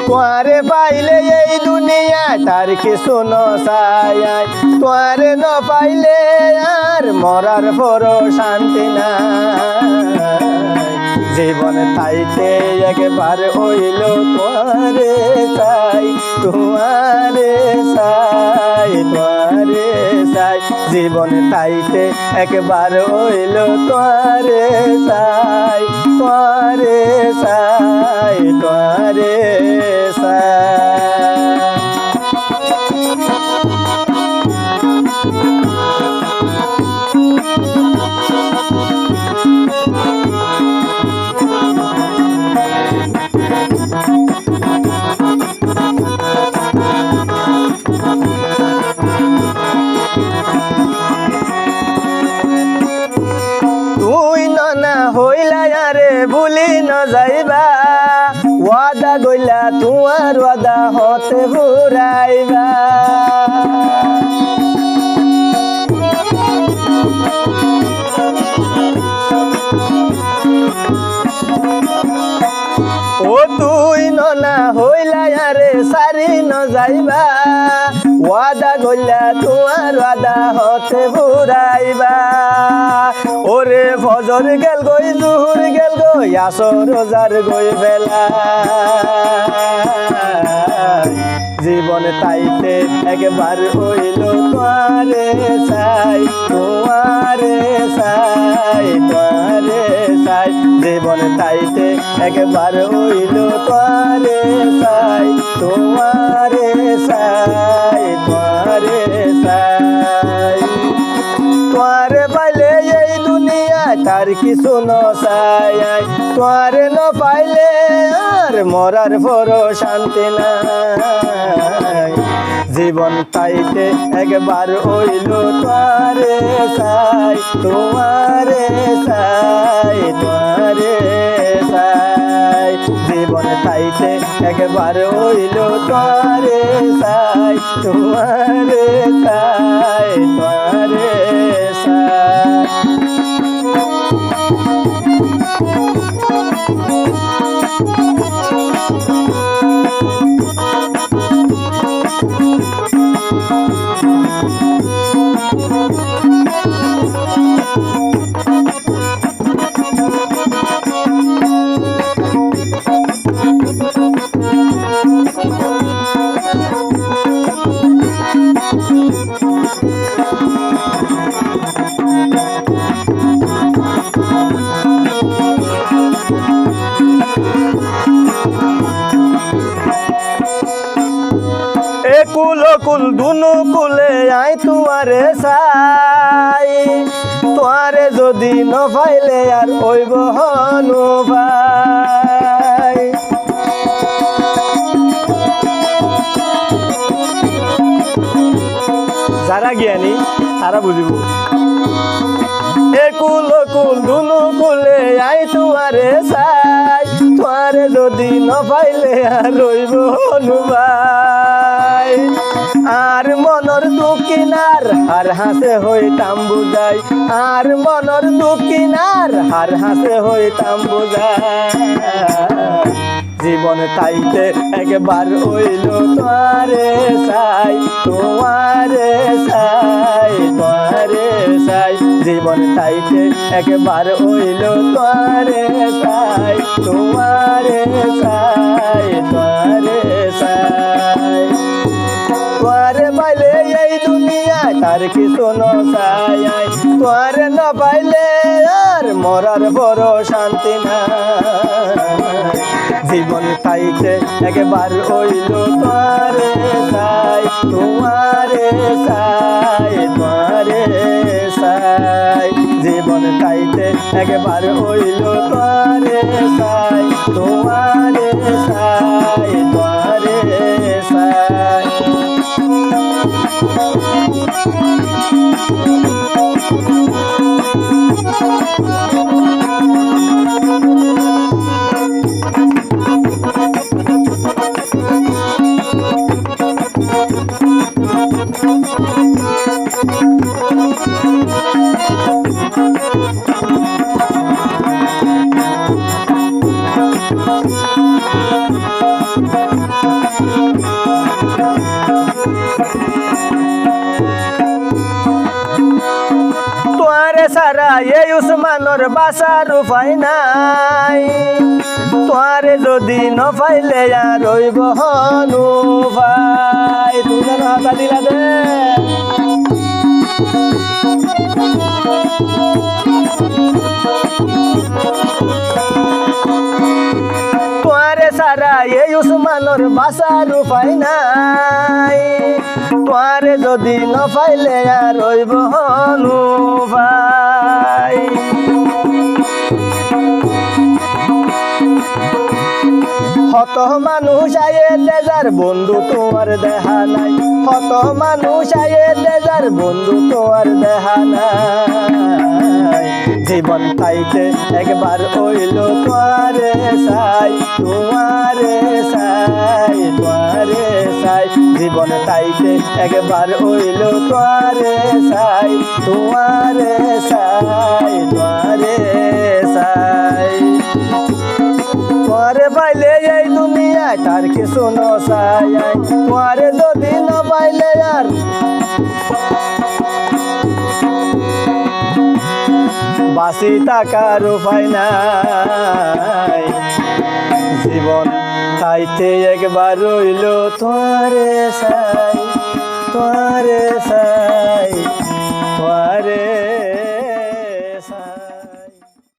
তোমারে পাইলে এই দুনিয়া তার কিছু নসাই তোমারে ন পাইলে আর মরার পর শান্তি নাই জীবন তাইতে একবার হইল তোমারে চাই তোমারে চাই তোমারে চাই জীবন তাইতে একবার হইল তোমারে চাই তোমারে চাই তোমারে চাই হইলা রে ভুলি ন যাইবা ওয়াদা গইলা তোমার ওয়াদা হতে ফুরাইবা ও তুই ননা হইলা রে সারি ন যাইবা ওয়াদা গইলা তোমার ওয়াদা হতে ফুরাইবা ওরে ফজর গেল গই জুহুর গেল গই আসর রোজার গই বেলা জীবন তাইতে একবার হইল তোমারে চাই তোমারে চাই তোমারে চাই জীবন তাইতে একবার হইল তোমারে চাই তোমারে চাই তোমারে চাই তোমারে পাইলে এই দুনিয়া তার কিছু নসাই তোমারে ন পাইলে আর মরার পর শান্তি নাই জীবন তাইতে একবার হইল তোমারে চাই তোমারে চাই তোমারে চাই জীবন তাইতে একবার হইল তোমারে চাই তোমারে চাই তোমারে চাই কুল কুল দুনু কুলে আই তোমারে চাই তোমারে যদি ন পাইলে আর ওইব হনু ভাই যারা জ্ঞানী তারা বুঝিব কুল কুল দুনু কুলে আই তোমারে চাই তোমারে যদি ন পাইলে আর রইব হনু ভাই আর মনর দুকিনার হার হাসে হইতাম বুঝাই আর মনর দুকিনার হার হাসে হইতাম বুঝাই জীবন তাইতে একবার হইল তোমারে চাই তোমারে চাই তোমারে চাই জীবন তাইতে একবার হইল তোমারে চাই তোমারে চাই তোমারে চাই তোমারে পাইলে এই দুনিয়া তার কিছু নসাই তোমারে ন পাইলে আর মরার বড় শান্তি নাই জীবন তাইতে একবার হইল তোমারে চাই তোমারে চাই তোমারে চাই জীবন তাইতে একবার হইল তোমারে চাই তোমারে চাই তোমারে চাই মানর বাসার উপায় নাই তোয়ারে যদি ন পাইলে আর রইব হনু ভাই তুমি যেন হাতা দিলা দে তোয়ারে সারা এই উসমানর বাসার উপায় নাই তোয়ারে যদি ন পাইলে আর রইব হনু ভাই হত মানুষ আয়ে দেজার বন্ধু তোমার দেখা নাই হত মানুষ আয়ে দেজার বন্ধু তোমার দেখা নাই জীবন তাইতে একবার হইল তোমারে সাই তোমারে সাই তোমারে সাই জীবন তাইতে একবার হইল তোমারে সাই তোমারে সাই তোমারে সাই তোমারে পাইলে এই দুনিয়ায় তার কিছু নসাই তোমারে যদি না পাইলে আর বাসি টাকার উপায় নাই জীবন তাইতে একবার রইল তোমারে সাই তোমারে সাই তোমারে